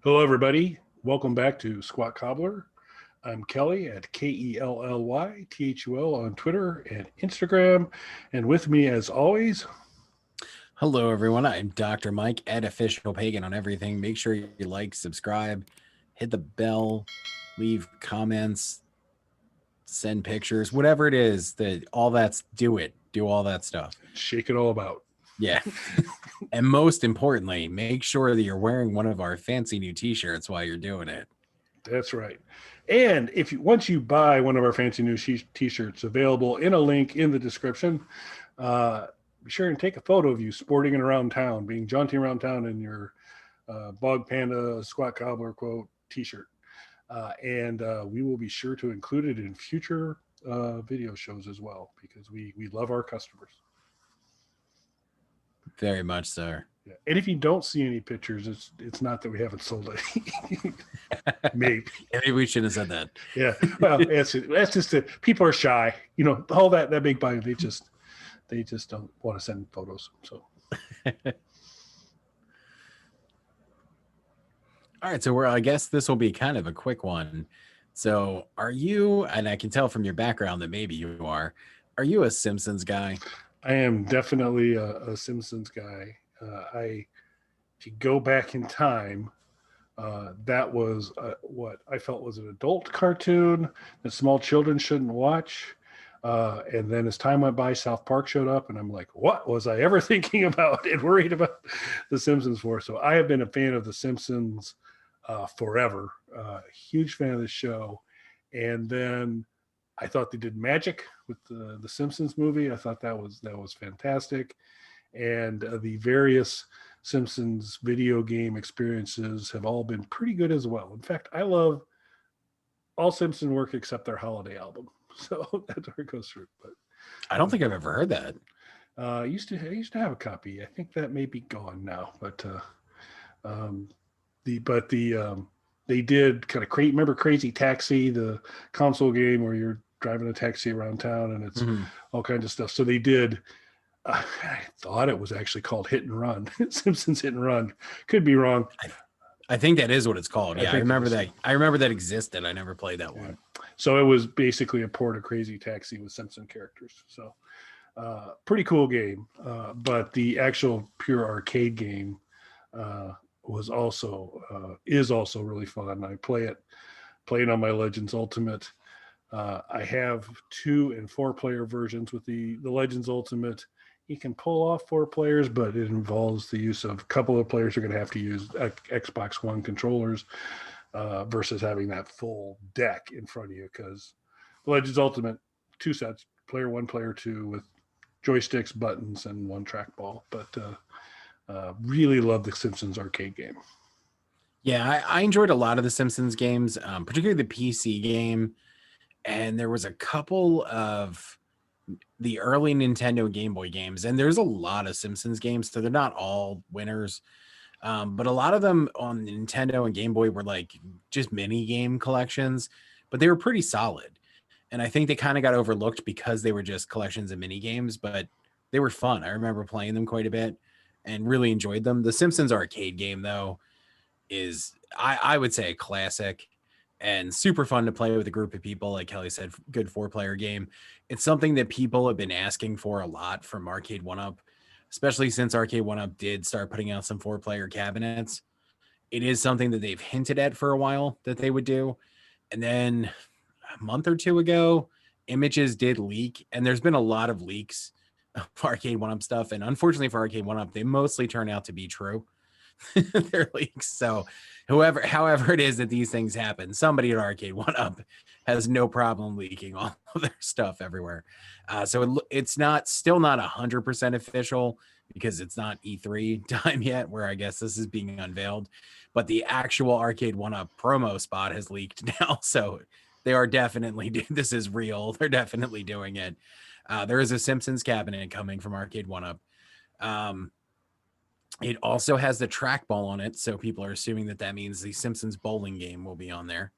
Hello, everybody. Welcome back to Squat Cobbler. I'm Kelly at KELLYTHUL on Twitter and Instagram. And with me, as always, Hello, everyone. I'm Dr. Mike at Official Pagan on everything. Make sure you like, subscribe, hit the bell, leave comments, send pictures, whatever it is that all that's do it. Do all that stuff. shake it all about. Yeah. And most importantly, make sure that you're wearing one of our fancy new t-shirts while you're doing it. That's right. And if you once you buy one of our fancy new t-shirts, available in a link in the description, be sure and take a photo of you sporting it around town, being jaunty around town in your Bog Panda Squat Cobbler quote t-shirt. And we will be sure to include it in future video shows as well, because we love our customers. Very much so. Yeah. And if you don't see any pictures, it's not that we haven't sold any. Maybe. Maybe we shouldn't have said that. Yeah. Well, that's just that people are shy. You know, all that big buying, they just don't want to send photos. So All right, so I guess this will be kind of a quick one. So are you, and I can tell from your background that maybe you are you a Simpsons guy? I am definitely a Simpsons guy. If you go back in time, that was what I felt was an adult cartoon that small children shouldn't watch. And then as time went by, South Park showed up, and I'm like, what was I ever thinking about and worried about The Simpsons for? So I have been a fan of The Simpsons forever. Huge fan of the show. And then I thought they did magic with the Simpsons movie. I thought that was fantastic. And the various Simpsons video game experiences have all been pretty good as well. In fact, I love all Simpson work except their holiday album. So that's where it goes through. But I don't think I've ever heard that. I used to have a copy. I think that may be gone now. But they did kind of remember Crazy Taxi, the console game where you're driving a taxi around town and it's all kinds of stuff. So they did. I thought it was actually called Hit and Run. Simpsons Hit and Run. Could be wrong. I think that is what it's called. Yeah, I remember that. I remember that existed. I never played that one. So it was basically a port of Crazy Taxi with Simpson characters. So pretty cool game. But the actual pure arcade game is also really fun. I play it on my Legends Ultimate. I have 2 and 4 player versions. With the Legends Ultimate, you can pull off 4 players, but it involves the use of a couple of players who are going to have to use Xbox One controllers versus having that full deck in front of you, because the Legends Ultimate, 2 sets, player 1, player 2, with joysticks, buttons, and 1 trackball. But really love the Simpsons arcade game. Yeah, I enjoyed a lot of the Simpsons games, particularly the PC game. And there was a couple of the early Nintendo Game Boy games, and there's a lot of Simpsons games, so they're not all winners. But a lot of them on Nintendo and Game Boy were like just mini game collections, but they were pretty solid. And I think they kind of got overlooked because they were just collections of mini games, but they were fun. I remember playing them quite a bit and really enjoyed them. The Simpsons arcade game, though, is I would say a classic and super fun to play with a group of people. Like Kelly said, good 4-player game. It's something that people have been asking for a lot from Arcade1Up, especially since Arcade1Up did start putting out some 4-player cabinets. It is something that they've hinted at for a while that they would do. And then a month or 2 ago, images did leak, and there's been a lot of leaks of Arcade1Up stuff. And unfortunately for Arcade1Up, they mostly turn out to be true. They're leaks. So however it is that these things happen, somebody at Arcade1Up has no problem leaking all of their stuff everywhere. So it's still not 100% official because it's not E3 time yet, where I guess this is being unveiled, but the actual Arcade1Up promo spot has leaked now. So they are definitely, this is real. They're definitely doing it. There is a Simpsons cabinet coming from Arcade1Up. It also has the trackball on it, so people are assuming that means the Simpsons bowling game will be on there,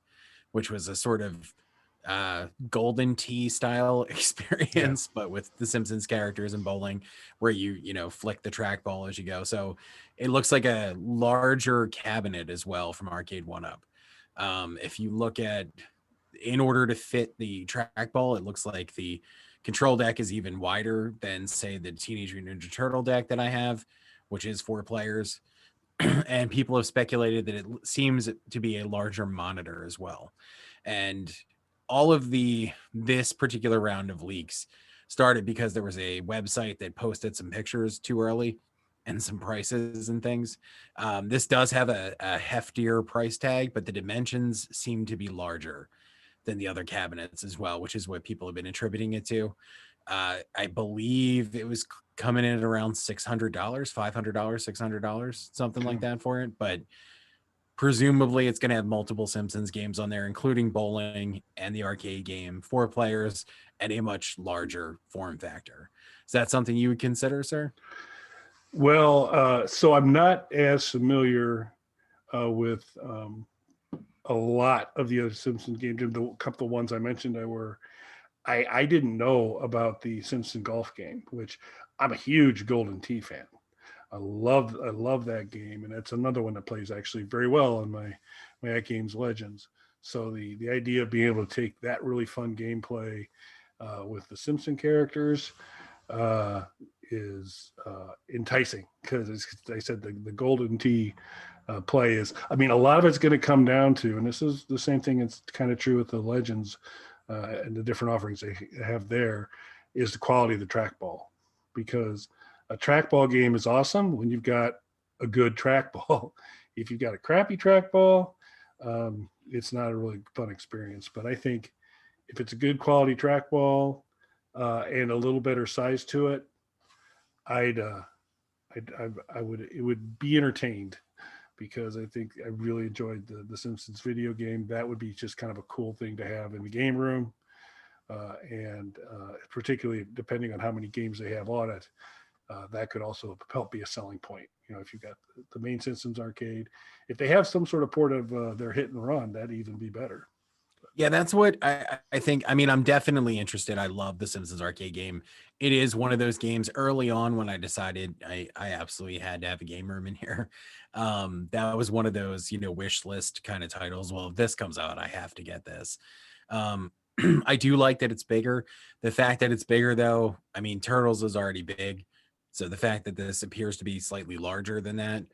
which was a sort of Golden Tee style experience, but with the Simpsons characters and bowling, where you flick the trackball as you go. So it looks like a larger cabinet as well from Arcade1Up. If you look at, in order to fit the trackball, it looks like the control deck is even wider than, say, the Teenage Mutant Ninja Turtle deck that I have, which is 4 players. And people have speculated that it seems to be a larger monitor as well. And all of this particular round of leaks started because there was a website that posted some pictures too early and some prices and things. This does have a heftier price tag, but the dimensions seem to be larger than the other cabinets as well, which is what people have been attributing it to. I believe it was coming in at around $600, $500, $600, something like that for it. But presumably it's going to have multiple Simpsons games on there, including bowling and the arcade game, 4 players, and a much larger form factor. Is that something you would consider, sir? Well, so I'm not as familiar with a lot of the other Simpsons games. The couple of ones I mentioned, I didn't know about the Simpson golf game, which I'm a huge Golden Tee fan. I love that game, and it's another one that plays actually very well in my At Games Legends. So the idea of being able to take that really fun gameplay with the Simpson characters is enticing, because as I said, the Golden Tee play is, I mean, a lot of it's going to come down to, and this is the same thing, it's kind of true with the Legends and the different offerings they have there, is the quality of the trackball. Because a trackball game is awesome when you've got a good trackball. If you've got a crappy trackball, it's not a really fun experience. But I think if it's a good quality trackball and a little better size to it, I would, it would be entertained, because I think I really enjoyed the Simpsons video game. That would be just kind of a cool thing to have in the game room. And particularly depending on how many games they have on it, that could also help be a selling point. If you've got the main Simpsons arcade, if they have some sort of port of their hit and run, that'd even be better. Yeah, that's what I think. I mean, I'm definitely interested. I love the Simpsons arcade game. It is one of those games early on when I decided I absolutely had to have a game room in here. That was one of those, wish list kind of titles. Well, if this comes out, I have to get this. I do like that it's bigger. The fact that it's bigger, though, I mean, Turtles is already big. So the fact that this appears to be slightly larger than that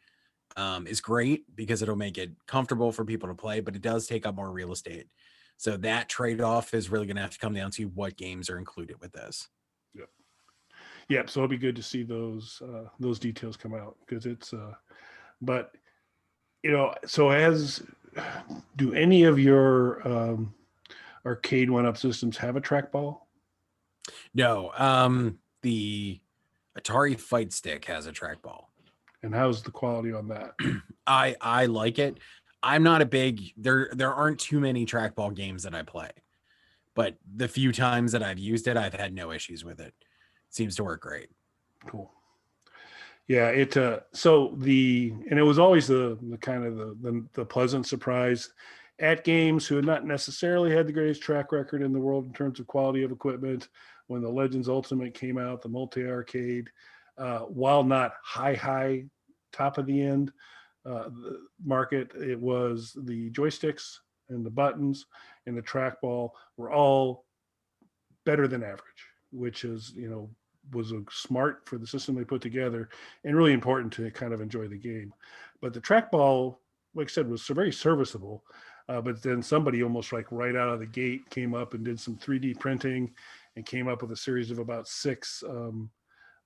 is great, because it'll make it comfortable for people to play, but it does take up more real estate. So that trade-off is really going to have to come down to what games are included with this. Yep. Yep. So it'll be good to see those details come out, because it's but so as do any of your Arcade1Up systems have a trackball? No, the Atari Fight Stick has a trackball. And how's the quality on that? I like it. I'm not a big, there aren't too many trackball games that I play, but the few times that I've used it, I've had no issues with it. Seems to work great. Cool. Yeah, and it was always the kind of the pleasant surprise at games who had not necessarily had the greatest track record in the world in terms of quality of equipment. When the Legends Ultimate came out, the multi-arcade, while not high top of the end the market, it was the joysticks and the buttons and the trackball were all better than average, which is, was a smart for the system they put together, and really important to kind of enjoy the game. But the trackball, like I said, was very serviceable. But then somebody almost like right out of the gate came up and did some 3D printing and came up with a series of about 6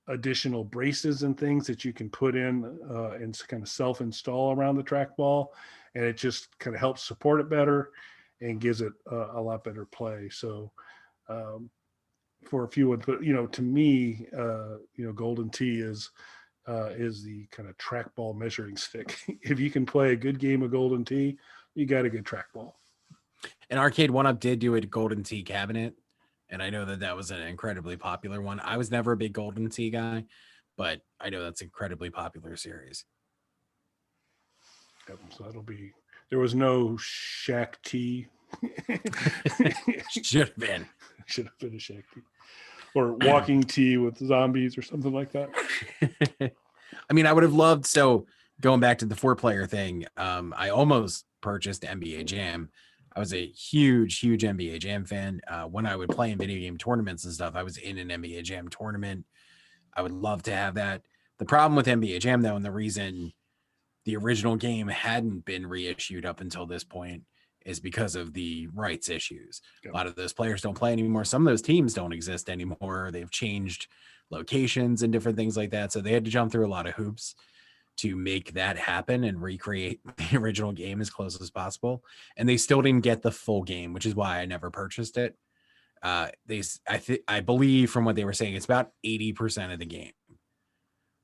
additional braces and things that you can put in and kind of self-install around the trackball. And it just kind of helps support it better and gives it a lot better play. So for a few ones, but to me, Golden Tee is the kind of trackball measuring stick. If you can play a good game of Golden Tee, you got a good trackball. And Arcade1Up did do a Golden Tee cabinet, and I know that was an incredibly popular one. I was never a big Golden Tee guy, but I know that's an incredibly popular series. Yep, so that'll be. There was no Shaq T Should have been. Should have been a Shakti. Or Walking Tea with zombies or something like that. I mean, I would have loved, so going back to the 4-player thing, I almost purchased NBA Jam. I was a huge NBA Jam fan. When I would play in video game tournaments and stuff, I was in an NBA Jam tournament. I would love to have that. The problem with NBA Jam, though, and the reason the original game hadn't been reissued up until this point is because of the rights issues. Yep. A lot of those players don't play anymore. Some of those teams don't exist anymore. They've changed locations and different things like that. So they had to jump through a lot of hoops to make that happen and recreate the original game as close as possible. And they still didn't get the full game, which is why I never purchased it. I believe from what they were saying, it's about 80% of the game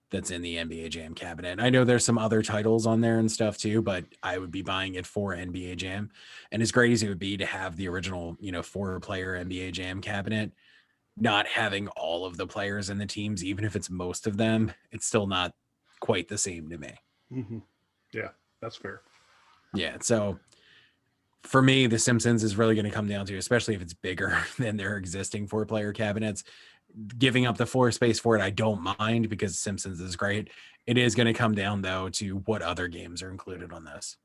that's in the NBA Jam cabinet. I know there's some other titles on there and stuff too, but I would be buying it for NBA Jam. And as great as it would be to have the original, 4-player NBA Jam cabinet, not having all of the players in the teams, even if it's most of them, it's still not quite the same to me. Mm-hmm. Yeah, that's fair. Yeah. So for me, The Simpsons is really going to come down to, especially if it's bigger than their existing 4-player cabinets, giving up the floor space for it, I don't mind because Simpsons is great. It is going to come down, though, to what other games are included on this.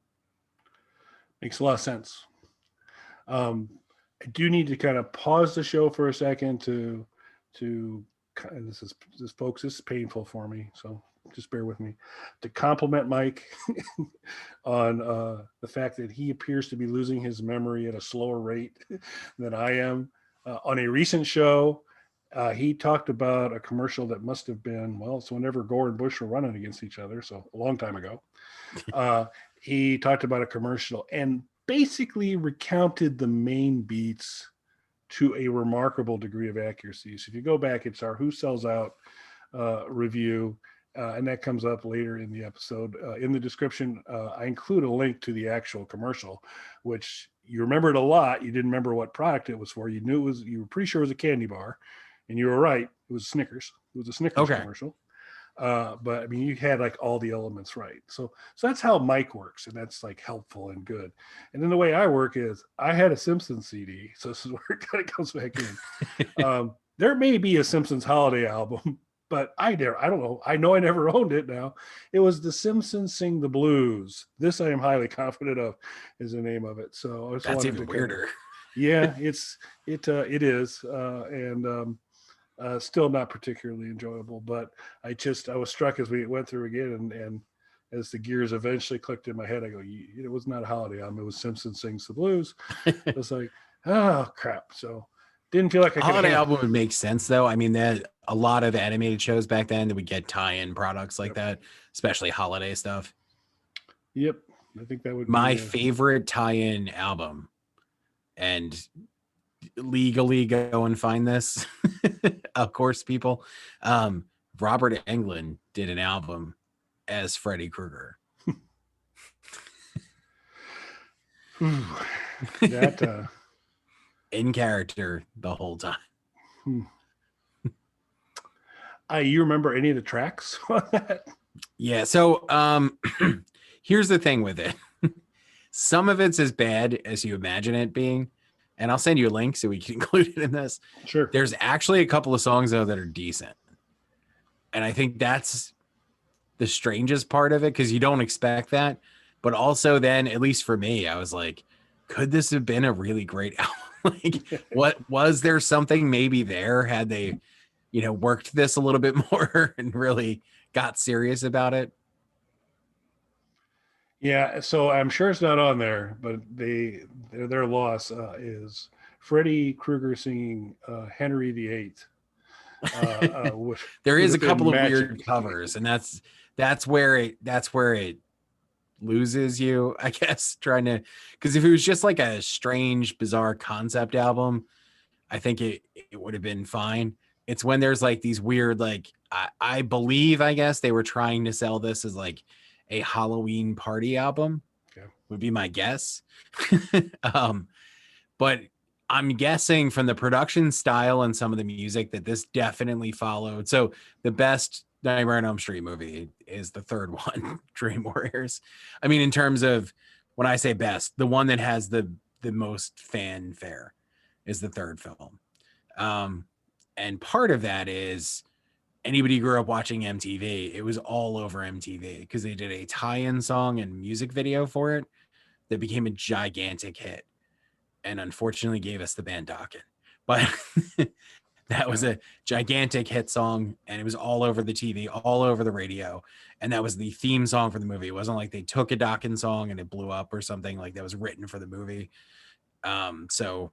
Makes a lot of sense. I do need to kind of pause the show for a second to this is painful for me, so just bear with me, to compliment Mike on the fact that he appears to be losing his memory at a slower rate than I am. On a recent show, he talked about a commercial that must have been, it's whenever Gore and Bush were running against each other, so a long time ago. He talked about a commercial and basically recounted the main beats to a remarkable degree of accuracy. So if you go back, it's our Who Sells Out review, and that comes up later in the episode. In the description, I include a link to the actual commercial, which you remembered a lot. You didn't remember what product it was for. You were pretty sure it was a candy bar. And you were right. It was Snickers. It was a Snickers commercial. But I mean, you had like all the elements right. So that's how Mike works, and that's like helpful and good. And then the way I work is I had a Simpsons CD, so this is where it kind of comes back in. There may be a Simpsons holiday album, but I don't know. I know I never owned it now. It was The Simpsons Sing the Blues. This I am highly confident of is the name of it. So I just That's wanted even to weirder. Yeah, it is. Still not particularly enjoyable, but I was struck as we went through again, and as the gears eventually clicked in my head, I go, it was not a holiday album. It was Simpsons Sings the Blues. It was like, oh crap. So didn't feel like a holiday album would make sense though. I mean, that a lot of animated shows back then that would get tie-in products like that, especially holiday stuff. Yep. I think that would be my favorite tie-in album. And legally go and find this, of course, people. Robert Englund did an album as Freddy Krueger. That in character the whole time. You remember any of the tracks on that? Yeah. So here's the thing with it. Some of it's as bad as you imagine it being. And I'll send you a link so we can include it in this. Sure. There's actually a couple of songs, though, that are decent. And I think that's the strangest part of it, because you don't expect that. But also then, at least for me, I was like, could this have been a really great album? Like, what was there something maybe there? Had they, worked this a little bit more and really got serious about it? Yeah, so I'm sure it's not on there, but their loss is Freddy Krueger singing Henry VIII. There is a couple of weird covers, and that's where it loses you, I guess. Because if it was just like a strange, bizarre concept album, I think it would have been fine. It's when there's like these weird, like I believe, I guess they were trying to sell this as like a Halloween party album, would be my guess. But I'm guessing from the production style and some of the music that this definitely followed. So the best Nightmare on Elm Street movie is the third one, Dream Warriors. I mean, in terms of when I say best, the one that has the the most fanfare is the third film. And part of that is anybody who grew up watching MTV, it was all over MTV because they did a tie-in song and music video for it that became a gigantic hit and unfortunately gave us the band Dokken. But that was a gigantic hit song and it was all over the TV, all over the radio. And that was the theme song for the movie. It wasn't like they took a Dokken song and it blew up or something. Like that was written for the movie. So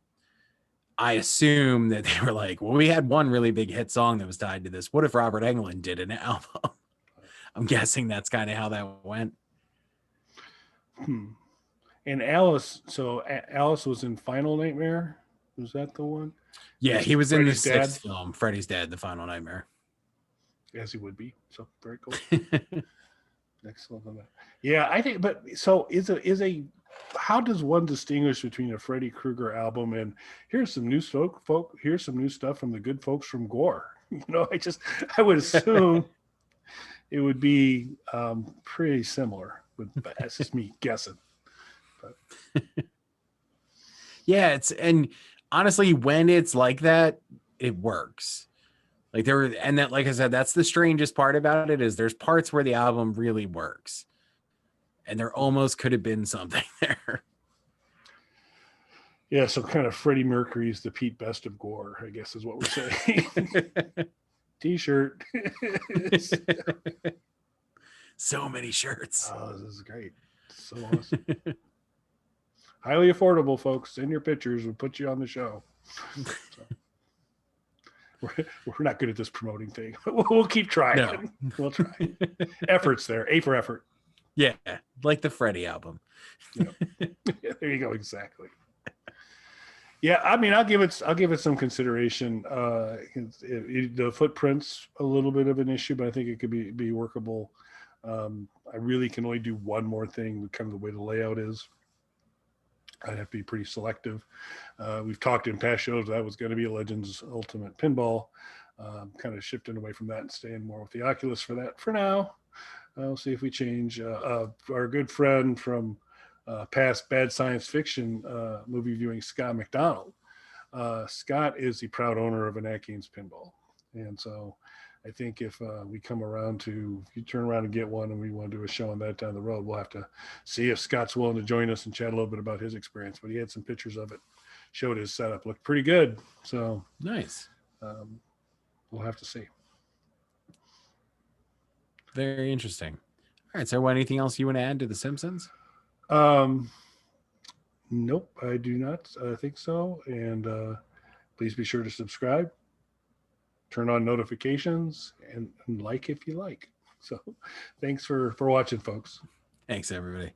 I assume that they were like, well, we had one really big hit song that was tied to this. What if Robert Englund did an album? I'm guessing that's kind of how that went. And Alice, so Alice was in Final Nightmare. Was that the one? Yeah, he was Freddy's in the dad? 6th film, Freddy's Dead, The Final Nightmare. As he would be. So very cool. Excellent on that. Yeah, I think. But so how does one distinguish between a Freddy Krueger album and here's some new here's some new stuff from the good folks from Gore? You know, I would assume it would be pretty similar. But that's just me guessing. But. Yeah, and honestly, when it's like that, it works. Like that, like I said, that's the strangest part about it is there's parts where the album really works. And there almost could have been something there. Yeah, so kind of Freddie Mercury's the Pete Best of Gore, I guess is what we're saying. T-shirt. So many shirts. Oh, this is great. So awesome. Highly affordable, folks. Send your pictures. We'll put you on the show. So, we're not good at this promoting thing. We'll keep trying. No. We'll try. Effort's there. A for effort. Yeah, like the Freddie album. Yep. Yeah, there you go. Exactly. Yeah, I mean, I'll give it some consideration. The footprint's a little bit of an issue, but I think it could be workable. I really can only do one more thing, kind of the way the layout is. I'd have to be pretty selective. We've talked in past shows that was going to be a Legends Ultimate Pinball. Kind of shifting away from that and staying more with the Oculus for that for now. We'll see if we change. Our good friend from past Bad Science Fiction movie viewing, Scott McDonald. Scott is the proud owner of an Atkins Pinball. And so I think if we come around to, if you turn around and get one and we want to do a show on that down the road, we'll have to see if Scott's willing to join us and chat a little bit about his experience. But he had some pictures of it, showed his setup, looked pretty good. So nice. We'll have to see. Very interesting. All right. So anything else you want to add to The Simpsons? Nope, I do not think so. And please be sure to subscribe. Turn on notifications and like if you like. So thanks for watching, folks. Thanks, everybody.